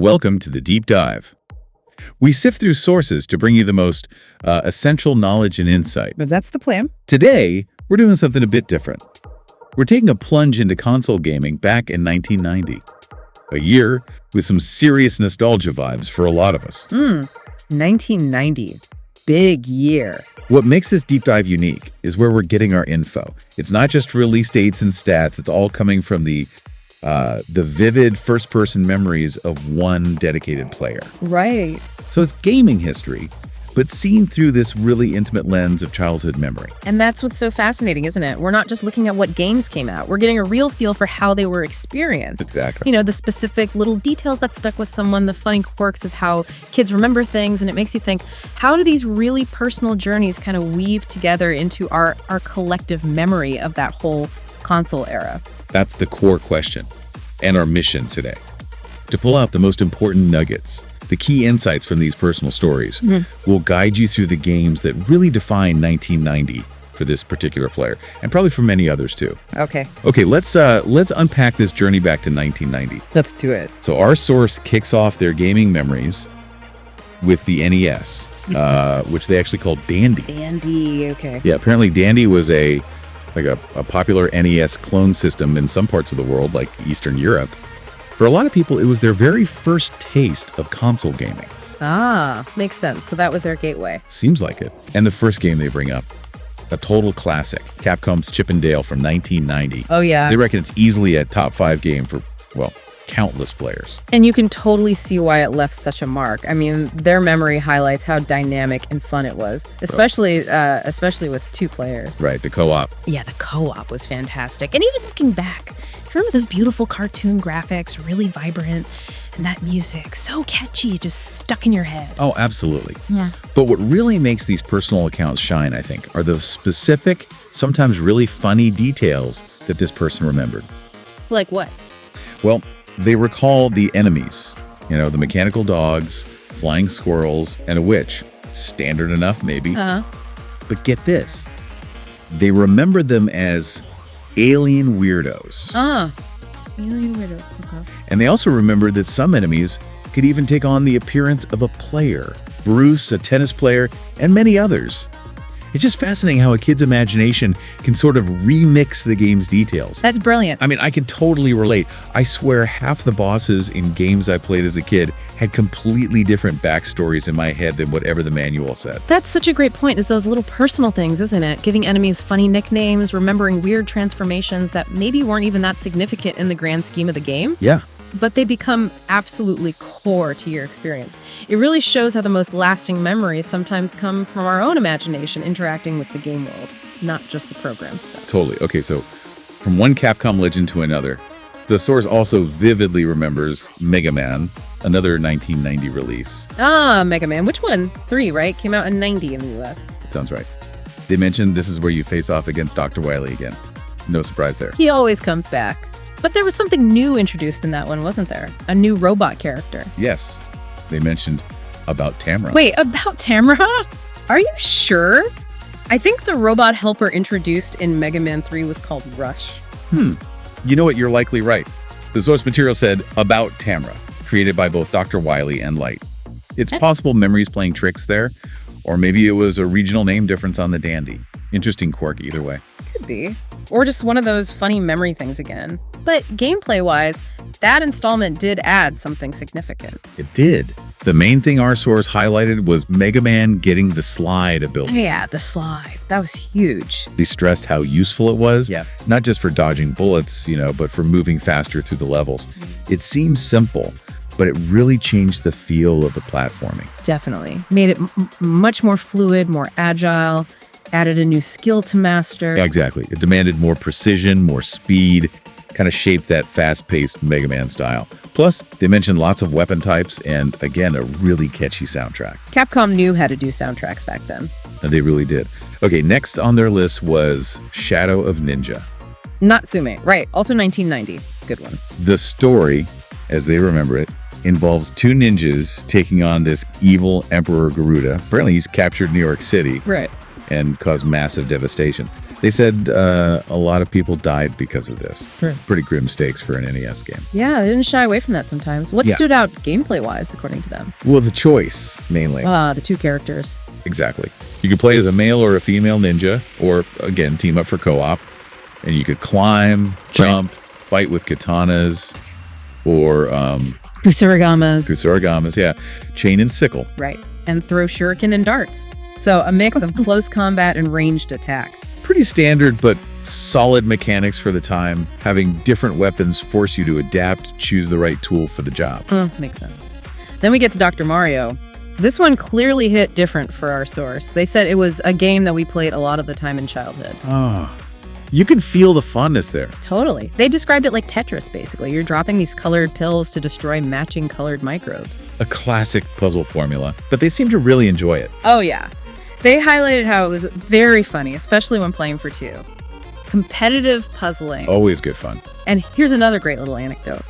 Welcome to the Deep Dive. We sift through sources to bring you the most essential knowledge and insight. But that's the plan. Today, we're doing something a bit different. We're taking a plunge into console gaming back in 1990. A year with some serious nostalgia vibes for a lot of us. 1990. Big year. What makes this deep dive unique is where we're getting our info. It's not just release dates and stats. It's all coming from the vivid first-person memories of one dedicated player. Right. So it's gaming history, but seen through this really intimate lens of childhood memory. And that's what's so fascinating, isn't it? We're not just looking at what games came out. We're getting a real feel for how they were experienced. Exactly. You know, the specific little details that stuck with someone, the funny quirks of how kids remember things, and it makes you think, how do these really personal journeys kind of weave together into our collective memory of that whole console era? That's the core question and our mission today. To pull out the most important nuggets, the key insights from these personal stories, will guide you through the games that really define 1990 for this particular player, and probably for many others too. Okay. Okay, let's unpack this journey back to 1990. Let's do it. So our source kicks off their gaming memories with the NES, which they actually called Dandy. Dandy. Okay. Yeah, apparently Dandy was a popular NES clone system in some parts of the world, like Eastern Europe. For a lot of people, it was their very first taste of console gaming. Ah, makes sense. So that was their gateway. Seems like it. And the first game they bring up, a total classic, Capcom's Chip and Dale from 1990. Oh, yeah. They reckon it's easily a top 5 game for, well, countless players. And you can totally see why it left such a mark. I mean, their memory highlights how dynamic and fun it was, especially with 2 players. Right, the co-op. Yeah, the co-op was fantastic. And even looking back, remember those beautiful cartoon graphics, really vibrant, and that music, so catchy, just stuck in your head. Oh, absolutely. Yeah. But what really makes these personal accounts shine, I think, are the specific, sometimes really funny details that this person remembered. Like what? Well, they recall the enemies, the mechanical dogs, flying squirrels, and a witch. Standard enough, maybe. But get this. They remember them as alien weirdos. Alien weirdos. Okay. And they also remembered that some enemies could even take on the appearance of a player. Bruce, a tennis player, and many others. It's just fascinating how a kid's imagination can sort of remix the game's details. That's brilliant. I mean, I can totally relate. I swear half the bosses in games I played as a kid had completely different backstories in my head than whatever the manual said. That's such a great point, is those little personal things, isn't it? Giving enemies funny nicknames, remembering weird transformations that maybe weren't even that significant in the grand scheme of the game. Yeah. But they become absolutely core to your experience. It really shows how the most lasting memories sometimes come from our own imagination interacting with the game world, not just the program stuff. Totally. Okay, so from one Capcom legend to another, the source also vividly remembers Mega Man, another 1990 release. Mega Man. Which one? 3, right? Came out in 90 in the US. That sounds right. They mentioned this is where you face off against Dr. Wily again. No surprise there. He always comes back. But there was something new introduced in that one, wasn't there? A new robot character. Yes. They mentioned about Tamra. Wait, about Tamra? Are you sure? I think the robot helper introduced in Mega Man 3 was called Rush. You know what? You're likely right. The source material said about Tamra, created by both Dr. Wily and Light. It's possible memory's playing tricks there, or maybe it was a regional name difference on the Dandy. Interesting quirk either way. Could be. Or just one of those funny memory things again. But gameplay-wise, that installment did add something significant. It did. The main thing our source highlighted was Mega Man getting the slide ability. Yeah, the slide. That was huge. They stressed how useful it was, Yeah. not just for dodging bullets, but for moving faster through the levels. It seems simple, but it really changed the feel of the platforming. Definitely. Made it much more fluid, more agile, added a new skill to master. Yeah, exactly. It demanded more precision, more speed, kind of shaped that fast-paced Mega Man style. Plus, they mentioned lots of weapon types and, again, a really catchy soundtrack. Capcom knew how to do soundtracks back then. And they really did. Okay, next on their list was Shadow of Ninja. Natsume, right. Also 1990. Good one. The story, as they remember it, involves 2 ninjas taking on this evil Emperor Garuda. Apparently, he's captured New York City Right. and caused massive devastation. They said a lot of people died because of this. Sure. Pretty grim stakes for an NES game. Yeah, they didn't shy away from that sometimes. What Yeah. stood out gameplay-wise, according to them? Well, the choice, mainly. The two characters. Exactly. You could play as a male or a female ninja, or, again, team up for co-op. And you could climb, jump, fight with katanas, or Kusurigamas. yeah. Chain and sickle. Right. And throw shuriken and darts. So a mix of close combat and ranged attacks. Pretty standard, but solid mechanics for the time. Having different weapons force you to adapt, choose the right tool for the job. Makes sense. Then we get to Dr. Mario. This one clearly hit different for our source. They said it was a game that we played a lot of the time in childhood. You can feel the funness there. Totally. They described it like Tetris, basically. You're dropping these colored pills to destroy matching colored microbes. A classic puzzle formula, but they seem to really enjoy it. Oh, yeah. They highlighted how it was very funny, especially when playing for two. Competitive puzzling. Always good fun. And here's another great little anecdote.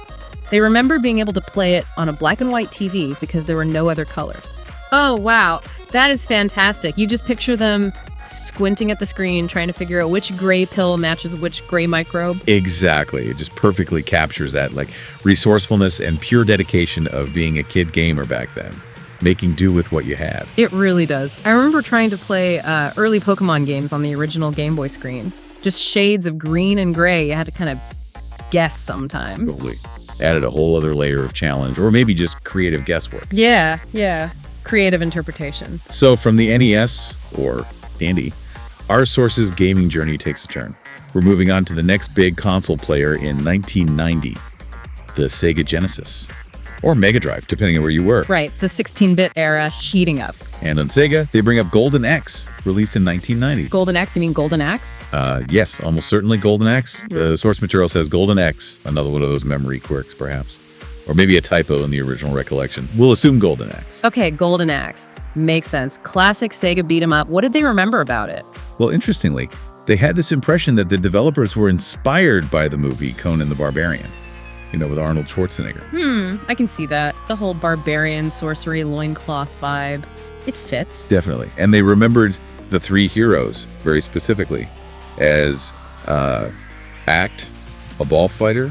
They remember being able to play it on a black and white TV because there were no other colors. Oh, wow. That is fantastic. You just picture them squinting at the screen, trying to figure out which gray pill matches which gray microbe. Exactly. It just perfectly captures that, like, resourcefulness and pure dedication of being a kid gamer back then. Making do with what you had. It really does. I remember trying to play early Pokemon games on the original Game Boy screen. Just shades of green and gray. You had to kind of guess sometimes. Totally. Added a whole other layer of challenge, or maybe just creative guesswork. Yeah. Creative interpretation. So from the NES, or Dandy, our source's gaming journey takes a turn. We're moving on to the next big console player in 1990, the Sega Genesis. Or Mega Drive, depending on where you were. Right, the 16-bit era heating up. And on Sega, they bring up Golden Axe, released in 1990. Golden Axe, you mean Golden Axe? Yes, almost certainly Golden Axe. The source material says Golden X, another one of those memory quirks, perhaps. Or maybe a typo in the original recollection. We'll assume Golden Axe. Okay, Golden Axe. Makes sense. Classic Sega beat 'em up. What did they remember about it? Well, interestingly, they had this impression that the developers were inspired by the movie Conan the Barbarian, with Arnold Schwarzenegger. I can see that. The whole barbarian, sorcery, loincloth vibe. It fits. Definitely. And they remembered the three heroes very specifically as Act, a ball fighter,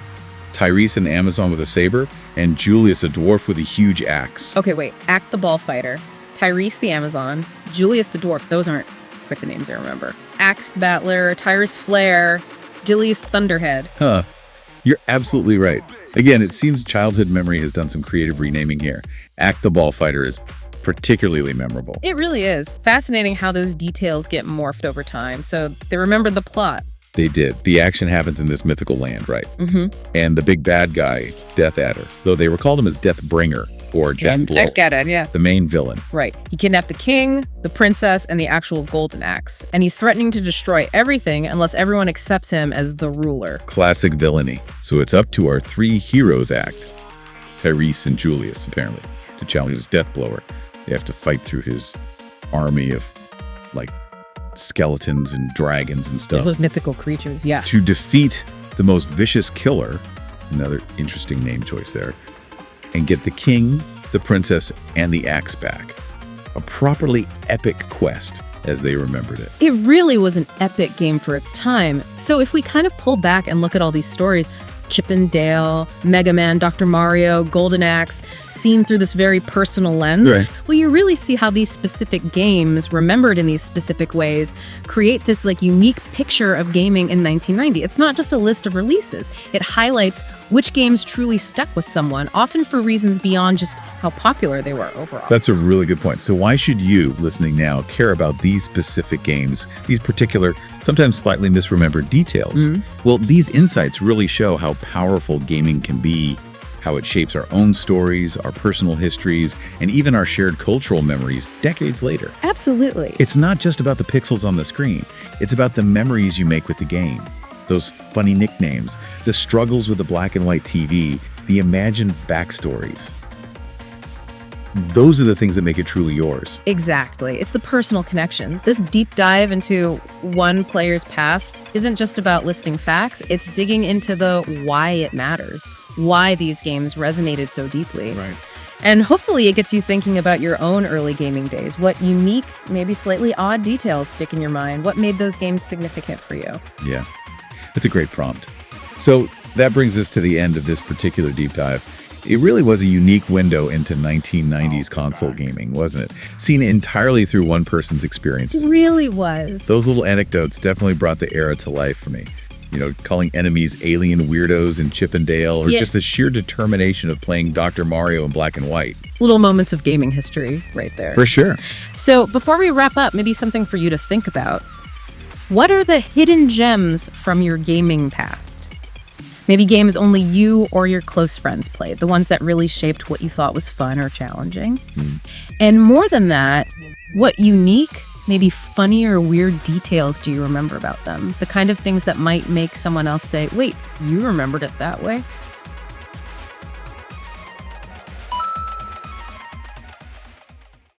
Tyrese, an Amazon with a saber, and Julius, a dwarf with a huge axe. Okay, wait. Act the ball fighter, Tyrese the Amazon, Julius the dwarf. Those aren't quite the names I remember. Axe battler, Tyrese Flare, Julius Thunderhead. Huh. You're absolutely right. Again, it seems childhood memory has done some creative renaming here. Act the Ball Fighter is particularly memorable. It really is. Fascinating how those details get morphed over time. So they remembered the plot. They did. The action happens in this mythical land, right? And the big bad guy, Death Adder, though they recalled him as Deathbringer or Deathblow, Excadad, yeah. the main villain. Right. He kidnapped the king, the princess, and the actual Golden Axe. And he's threatening to destroy everything unless everyone accepts him as the ruler. Classic villainy. So it's up to our three heroes act, Tyrese and Julius, apparently, to challenge his Deathblower. They have to fight through his army of, like, skeletons and dragons and stuff. Those mythical creatures, yeah. To defeat the most vicious killer, another interesting name choice there, and get the king, the princess, and the axe back. A properly epic quest, as they remembered it. It really was an epic game for its time. So if we kind of pull back and look at all these stories, Chip and Dale, Mega Man, Dr. Mario, Golden Axe, seen through this very personal lens, Right. well, you really see how these specific games, remembered in these specific ways, create this like unique picture of gaming in 1990. It's not just a list of releases. It highlights which games truly stuck with someone, often for reasons beyond just how popular they were overall. That's a really good point. So why should you, listening now, care about these specific games, these particular, sometimes slightly misremembered details? Well, these insights really show how powerful gaming can be, how it shapes our own stories, our personal histories, and even our shared cultural memories decades later. Absolutely. It's not just about the pixels on the screen. It's about the memories you make with the game. Those funny nicknames, the struggles with the black and white TV, the imagined backstories. Those are the things that make it truly yours. Exactly. It's the personal connection. This deep dive into one player's past isn't just about listing facts, it's digging into the why it matters, why these games resonated so deeply. Right. And hopefully it gets you thinking about your own early gaming days. What unique, maybe slightly odd details stick in your mind? What made those games significant for you? Yeah, that's a great prompt. So that brings us to the end of this particular deep dive. It really was a unique window into 1990s console gaming, wasn't it? Seen entirely through one person's experiences. It really was. Those little anecdotes definitely brought the era to life for me. Calling enemies alien weirdos in Chip and Dale, or just the sheer determination of playing Dr. Mario in black and white. Little moments of gaming history right there. For sure. So before we wrap up, maybe something for you to think about. What are the hidden gems from your gaming past? Maybe games only you or your close friends played, the ones that really shaped what you thought was fun or challenging. And more than that, what unique, maybe funny or weird details do you remember about them? The kind of things that might make someone else say, wait, you remembered it that way?